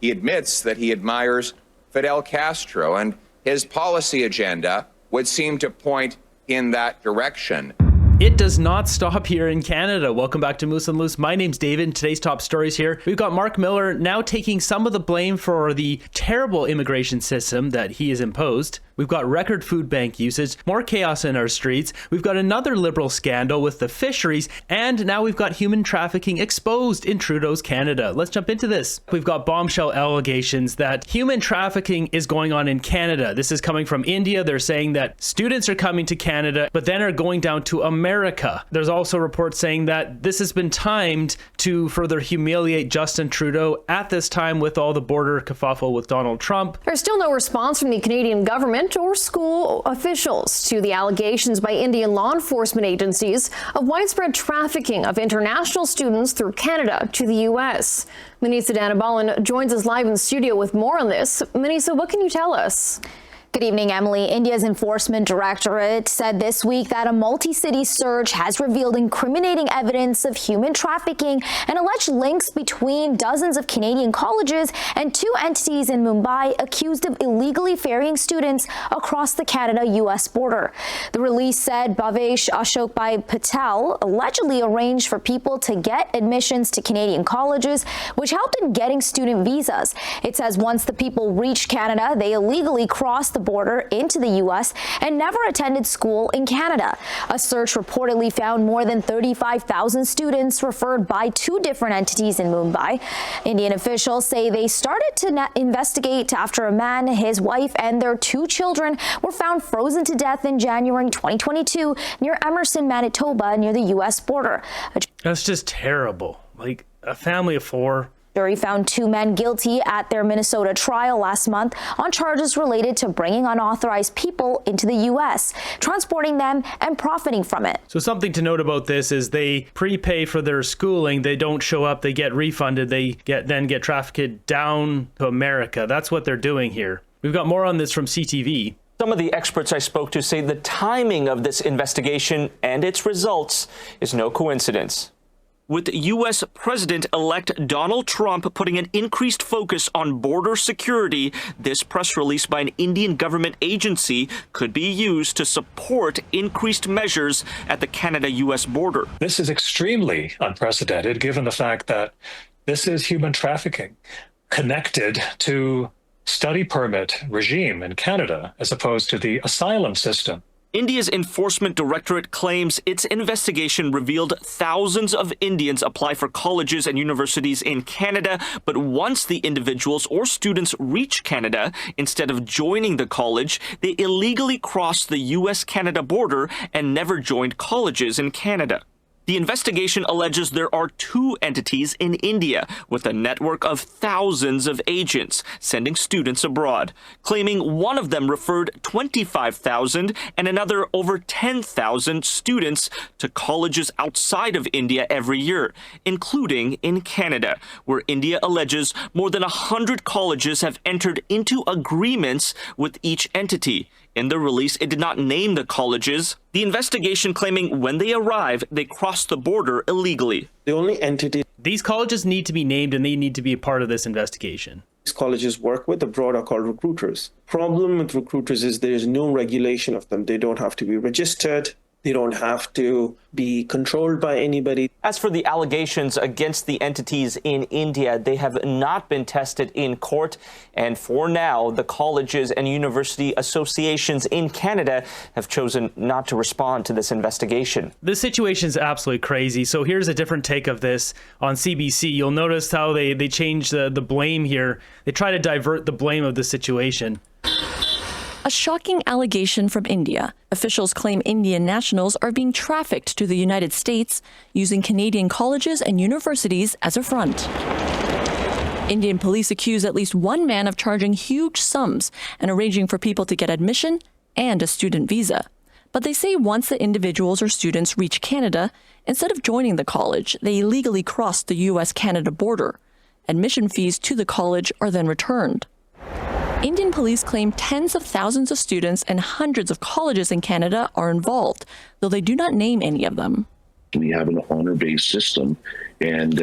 He admits that he admires Fidel Castro, and his policy agenda would seem to point in that direction. It does not stop here in Canada. Welcome back to Moose and Loose. My name's David, and today's top stories here. We've got Mark Miller now taking some of the blame for the terrible immigration system that he has imposed. We've got record food bank usage, more chaos in our streets. We've got another Liberal scandal with the Fisheries, and now we've got human trafficking exposed in Trudeau's Canada. Let's jump into this. We've got bombshell allegations that human trafficking is going on in Canada. This is coming from India. They're saying that students are coming to Canada, but then are going down to America. There's also reports saying that this has been timed to further humiliate Justin Trudeau at this time with all the border kerfuffle with Donald Trump. There's still no response from the Canadian government or school officials to the allegations by Indian law enforcement agencies of widespread trafficking of international students through Canada to the U.S. Manisa Danabalan joins us live in studio with more on this. Manisa, what can you tell us? Good evening, Emily. India's Enforcement Directorate said this week that a multi-city search has revealed incriminating evidence of human trafficking and alleged links between dozens of Canadian colleges and two entities in Mumbai accused of illegally ferrying students across the Canada-U.S. border. The release said Bhavesh Ashokbhai Patel allegedly arranged for people to get admissions to Canadian colleges, which helped in getting student visas. It says once the people reached Canada, they illegally crossed the border into the U.S. and never attended school in Canada. A search reportedly found more than 35,000 students referred by two different entities in Mumbai. Indian officials say they started to investigate after a man, his wife, and their two children were found frozen to death in January 2022 near Emerson, Manitoba, near the U.S. border. That's just terrible. Like a family of four. Jury found two men guilty at their Minnesota trial last month on charges related to bringing unauthorized people into the U.S., transporting them and profiting from it. So something to note about this is they prepay for their schooling. They don't show up. They get refunded. They then get trafficked down to America. That's what they're doing here. We've got more on this from CTV. Some of the experts I spoke to say the timing of this investigation and its results is no coincidence. With U.S. President-elect Donald Trump putting an increased focus on border security, this press release by an Indian government agency could be used to support increased measures at the Canada-U.S. border. This is extremely unprecedented, given the fact that this is human trafficking connected to study permit regime in Canada, as opposed to the asylum system. India's Enforcement Directorate claims its investigation revealed thousands of Indians apply for colleges and universities in Canada, but once the individuals or students reach Canada, instead of joining the college, they illegally crossed the U.S.-Canada border and never joined colleges in Canada. The investigation alleges there are two entities in India with a network of thousands of agents sending students abroad, claiming one of them referred 25,000 and another over 10,000 students to colleges outside of India every year, including in Canada, where India alleges more than 100 colleges have entered into agreements with each entity. In the release, it did not name the colleges. The investigation claiming when they arrive, they cross the border illegally. The only entity These colleges need to be named and they need to be a part of this investigation. these colleges work with abroad are called recruiters. Problem with recruiters is there is no regulation of them. They don't have to be registered. They don't have to be controlled by anybody. As for the allegations against the entities in India, they have not been tested in court. And for now, the colleges and university associations in Canada have chosen not to respond to this investigation. This situation is absolutely crazy. So here's a different take of this on CBC. You'll notice how they change the blame here. They try to divert the blame of the situation. A shocking allegation from India. Officials claim Indian nationals are being trafficked to the United States using Canadian colleges and universities as a front. Indian police accuse at least one man of charging huge sums and arranging for people to get admission and a student visa. But they say once the individuals or students reach Canada, instead of joining the college, they illegally cross the U.S.-Canada border. Admission fees to the college are then returned. Indian police claim tens of thousands of students and hundreds of colleges in Canada are involved, though they do not name any of them. We have an honor-based system, and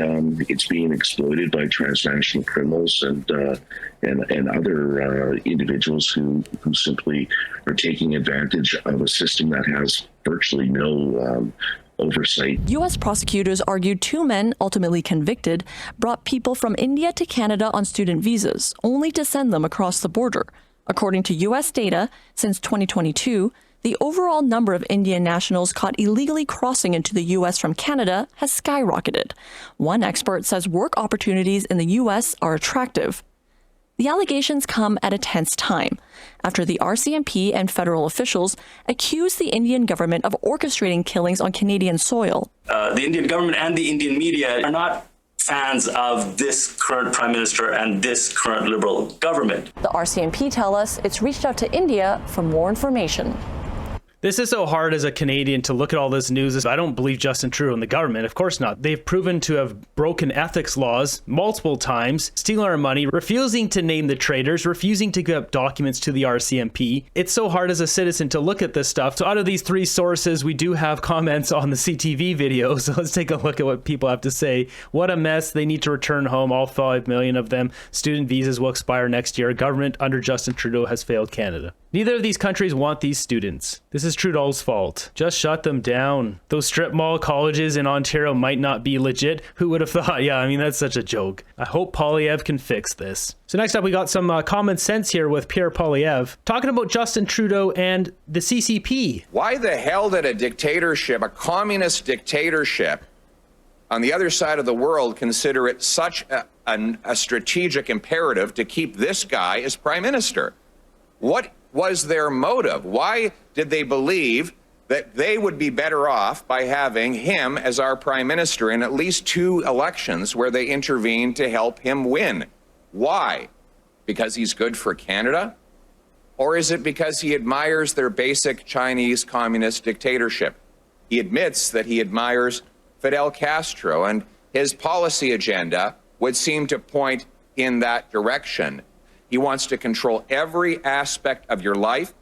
it's being exploited by transnational criminals and other individuals who simply are taking advantage of a system that has virtually no oversight. U.S. prosecutors argued 2 men, ultimately convicted, brought people from India to Canada on student visas, only to send them across the border. According to U.S. data, since 2022, the overall number of Indian nationals caught illegally crossing into the U.S. from Canada has skyrocketed. One expert says work opportunities in the U.S. are attractive. The allegations come at a tense time, after the RCMP and federal officials accuse the Indian government of orchestrating killings on Canadian soil. The Indian government and the Indian media are not fans of this current Prime Minister and this current Liberal government. The RCMP tell us it's reached out to India for more information. This is so hard as a Canadian to look at all this news. I don't believe Justin Trudeau and the government. Of course not. They've proven to have broken ethics laws multiple times, stealing our money, refusing to name the traitors, refusing to give up documents to the RCMP. It's so hard as a citizen to look at this stuff. So out of these 3 sources, we do have comments on the CTV video. So let's take a look at what people have to say. What a mess. They need to return home, all 5 million of them. Student visas will expire next year. Government under Justin Trudeau has failed Canada. Neither of these countries want these students. This is Trudeau's fault. Just shut them down. Those strip mall colleges in Ontario might not be legit. Who would have thought? Yeah, I mean, that's such a joke. I hope Poilievre can fix this. So next up, we got some common sense here with Pierre Poilievre talking about Justin Trudeau and the CCP. Why the hell did a dictatorship, a communist dictatorship on the other side of the world, consider it such a strategic imperative to keep this guy as prime minister? What was their motive? Why did they believe that they would be better off by having him as our prime minister in at least 2 elections where they intervened to help him win? Why? Because he's good for Canada? Or is it because he admires their basic Chinese communist dictatorship? He admits that he admires Fidel Castro, and his policy agenda would seem to point in that direction. He wants to control every aspect of your life,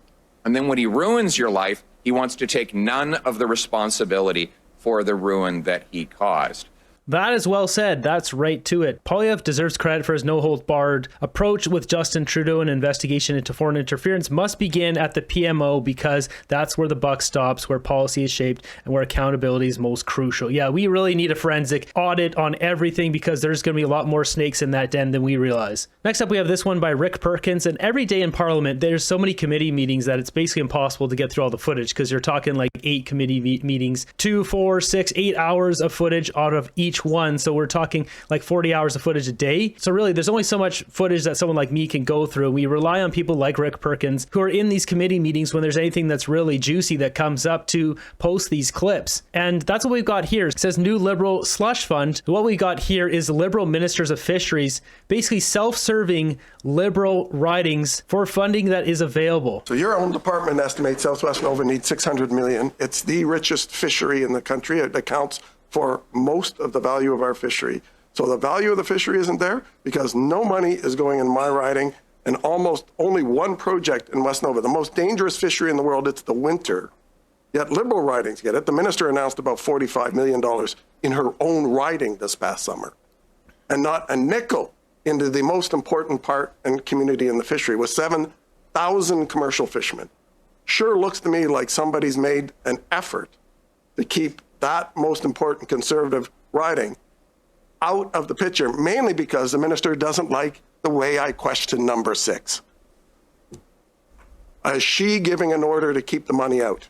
and then when he ruins your life, he wants to take none of the responsibility for the ruin that he caused. That is well said. That's right to it. Poilievre deserves credit for his no-holds-barred approach with Justin Trudeau. An investigation into foreign interference must begin at the PMO because that's where the buck stops, where policy is shaped, and where accountability is most crucial. Yeah, we really need a forensic audit on everything because there's going to be a lot more snakes in that den than we realize. Next up, we have this one by Rick Perkins. And every day in Parliament, there's so many committee meetings that it's basically impossible to get through all the footage because you're talking like 8 committee meetings, 2, 4, 6, 8 hours of footage out of each one. So we're talking like 40 hours of footage a day. So really, there's only so much footage that someone like me can go through. We rely on people like Rick Perkins who are in these committee meetings when there's anything that's really juicy that comes up to post these clips. And that's what we've got here. It says new Liberal slush fund. What we got here is Liberal ministers of fisheries, basically self-serving Liberal ridings for funding that is available. So your own department estimates Southwest Nova needs 600 million. It's the richest fishery in the country. It accounts for most of the value of our fishery. So the value of the fishery isn't there because no money is going in my riding and almost only one project in West Nova, the most dangerous fishery in the world. It's the winter. Yet Liberal ridings get it. The minister announced about $45 million in her own riding this past summer, and not a nickel into the most important part and community in the fishery with 7,000 commercial fishermen. Sure looks to me like somebody's made an effort to keep that most important conservative riding out of the picture, mainly because the minister doesn't like the way I question number 6. Is she giving an order to keep the money out?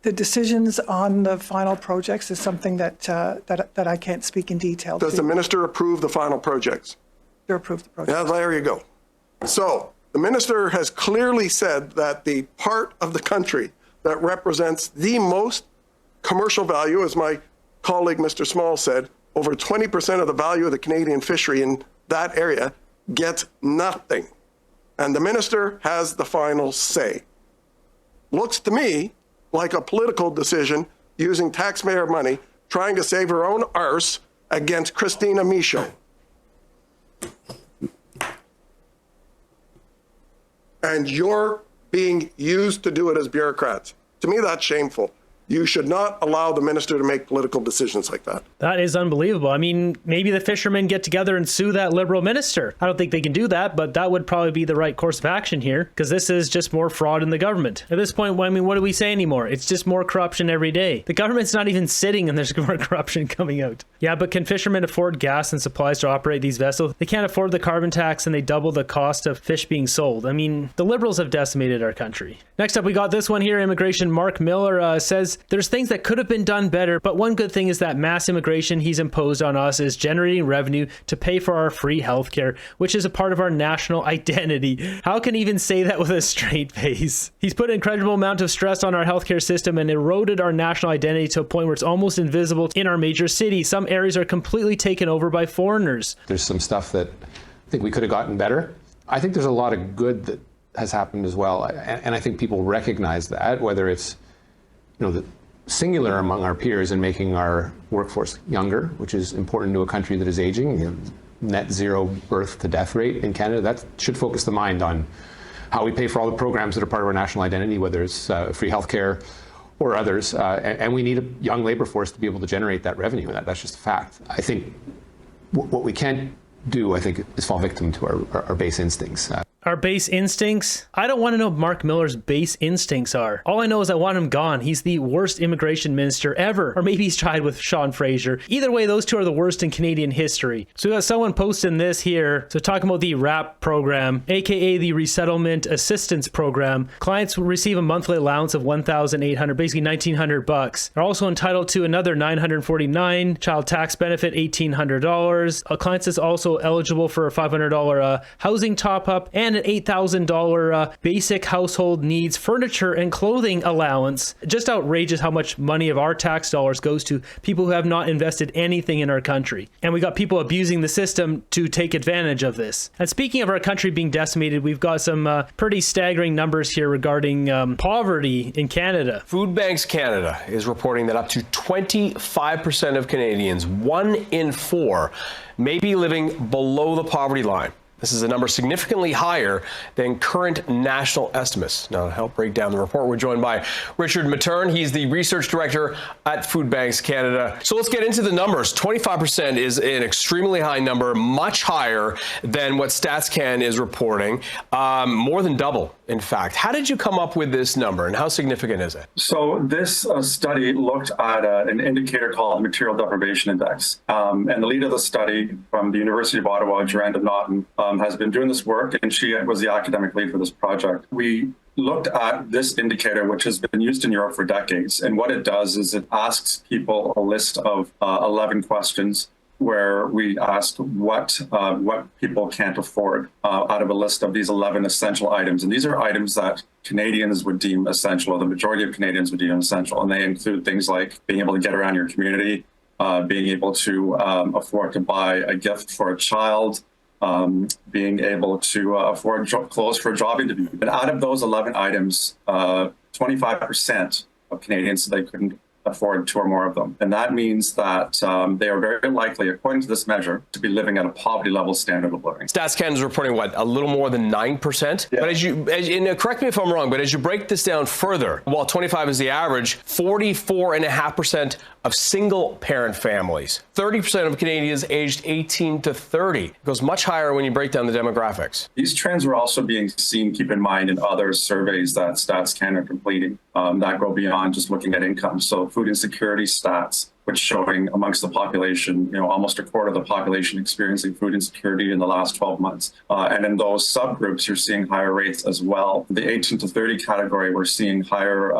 The decisions on the final projects is something that I can't speak in detail to. Does the minister approve the final projects? They approve the projects. Yeah, there you go. So the minister has clearly said that the part of the country that represents the most commercial value, as my colleague Mr. Small said, over 20% of the value of the Canadian fishery in that area gets nothing. And the minister has the final say. Looks to me like a political decision using taxpayer money, trying to save her own arse against Christina Michaud. And you're being used to do it as bureaucrats. To me, that's shameful. You should not allow the minister to make political decisions like that. That is unbelievable. I mean, maybe the fishermen get together and sue that Liberal minister. I don't think they can do that, but that would probably be the right course of action here, because this is just more fraud in the government. At this point, I mean, what do we say anymore? It's just more corruption every day. The government's not even sitting and there's more corruption coming out. Yeah, but can fishermen afford gas and supplies to operate these vessels? They can't afford the carbon tax and they double the cost of fish being sold. I mean, the Liberals have decimated our country. Next up, we got this one here. Immigration Mark Miller says there's things that could have been done better, but one good thing is that mass immigration he's imposed on us is generating revenue to pay for our free healthcare, which is a part of our national identity. How can he even say that with a straight face? He's put an incredible amount of stress on our healthcare system and eroded our national identity to a point where it's almost invisible in our major cities. Some areas are completely taken over by foreigners. There's some stuff that I think we could have gotten better. I think there's a lot of good that has happened as well, and I think people recognize that, whether it's, you know, the singular among our peers in making our workforce younger, which is important to a country that is aging. You know, net zero birth to death rate in Canada, that should focus the mind on how we pay for all the programs that are part of our national identity, whether it's free healthcare or others, and we need a young labor force to be able to generate that revenue. That's just a fact. I think what we can't do, I think, is fall victim to our base instincts. Our base instincts? I don't want to know what Mark Miller's base instincts are. All I know is I want him gone. He's the worst immigration minister ever. Or maybe he's tried with Sean Fraser. Either way, those two are the worst in Canadian history. So we got someone posting this here. So talking about the RAP program, aka the Resettlement Assistance Program. Clients will receive a monthly allowance of $1,800, basically $1,900. They're also entitled to another $949, child tax benefit $1,800. Clients is also eligible for a $500 housing top-up and an $8,000 basic household needs furniture and clothing allowance. Just outrageous how much money of our tax dollars goes to people who have not invested anything in our country. And we got people abusing the system to take advantage of this. And speaking of our country being decimated, we've got some pretty staggering numbers here regarding poverty in Canada. Food Banks Canada is reporting that up to 25% of Canadians, 1 in 4, may be living below the poverty line. This is a number significantly higher than current national estimates. Now, to help break down the report, we're joined by Richard Matern. He's the research director at Food Banks Canada. So let's get into the numbers. 25% is an extremely high number, much higher than what StatsCan is reporting, more than double, in fact. How did you come up with this number, and how significant is it? So this study looked at an indicator called the Material Deprivation Index. And the lead of the study from the University of Ottawa, Joranda Naughton, has been doing this work, and she was the academic lead for this project. We looked at this indicator, which has been used in Europe for decades. And what it does is it asks people a list of 11 questions where we asked what people can't afford out of a list of these 11 essential items. And these are items that Canadians would deem essential, or the majority of Canadians would deem essential. And they include things like being able to get around your community, being able to afford to buy a gift for a child, being able to afford clothes for a job interview. But out of those 11 items, 25% of Canadians said they couldn't afford 2 or more of them. And that means that they are very likely, according to this measure, to be living at a poverty level standard of living. StatsCan is reporting, what, a little more than 9%? Yeah. But and correct me if I'm wrong, but as you break this down further, while 25 is the average, 44.5% of single parent families, 30% of Canadians aged 18 to 30. It goes much higher when you break down the demographics. These trends are also being seen, keep in mind, in other surveys that StatsCan are completing that go beyond just looking at income. So food insecurity stats, which showing amongst the population, almost a quarter of the population experiencing food insecurity in the last 12 months. And in those subgroups, you're seeing higher rates as well. The 18 to 30 category, we're seeing higher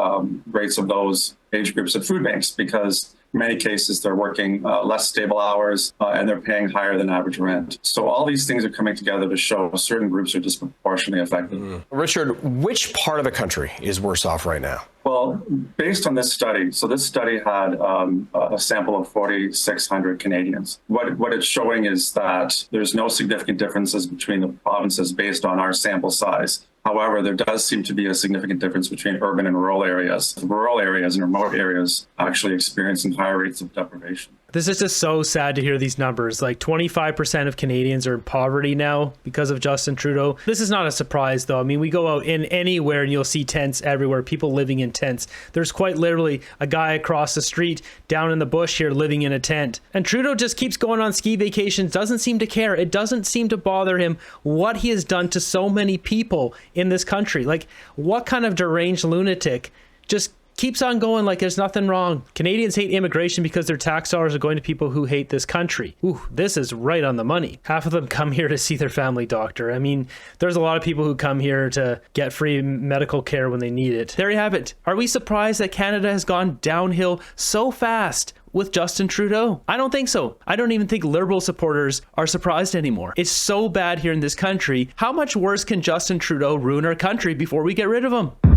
rates of those age groups at food banks because in many cases they're working less stable hours and they're paying higher than average rent. So all these things are coming together to show certain groups are disproportionately affected. Richard, which part of the country is worse off right now? Well, based on this study, so this study had a sample of 4,600 Canadians. What it's showing is that there's no significant differences between the provinces based on our sample size. However, there does seem to be a significant difference between urban and rural areas. The rural areas and remote areas actually experiencing higher rates of deprivation. This is just so sad to hear these numbers. Like 25% of Canadians are in poverty now because of Justin Trudeau. This is not a surprise though. I mean, we go out in anywhere and you'll see tents everywhere, people living in tents. There's quite literally a guy across the street down in the bush here living in a tent. And Trudeau just keeps going on ski vacations, doesn't seem to care. It doesn't seem to bother him what he has done to so many people in this country. Like, what kind of deranged lunatic just keeps on going like there's nothing wrong? Canadians hate immigration because their tax dollars are going to people who hate this country. Ooh, this is right on the money. Half of them come here to see their family doctor. I mean, there's a lot of people who come here to get free medical care when they need it. There you have it. Are we surprised that Canada has gone downhill so fast with Justin Trudeau? I don't think so. I don't even think Liberal supporters are surprised anymore. It's so bad here in this country. How much worse can Justin Trudeau ruin our country before we get rid of him?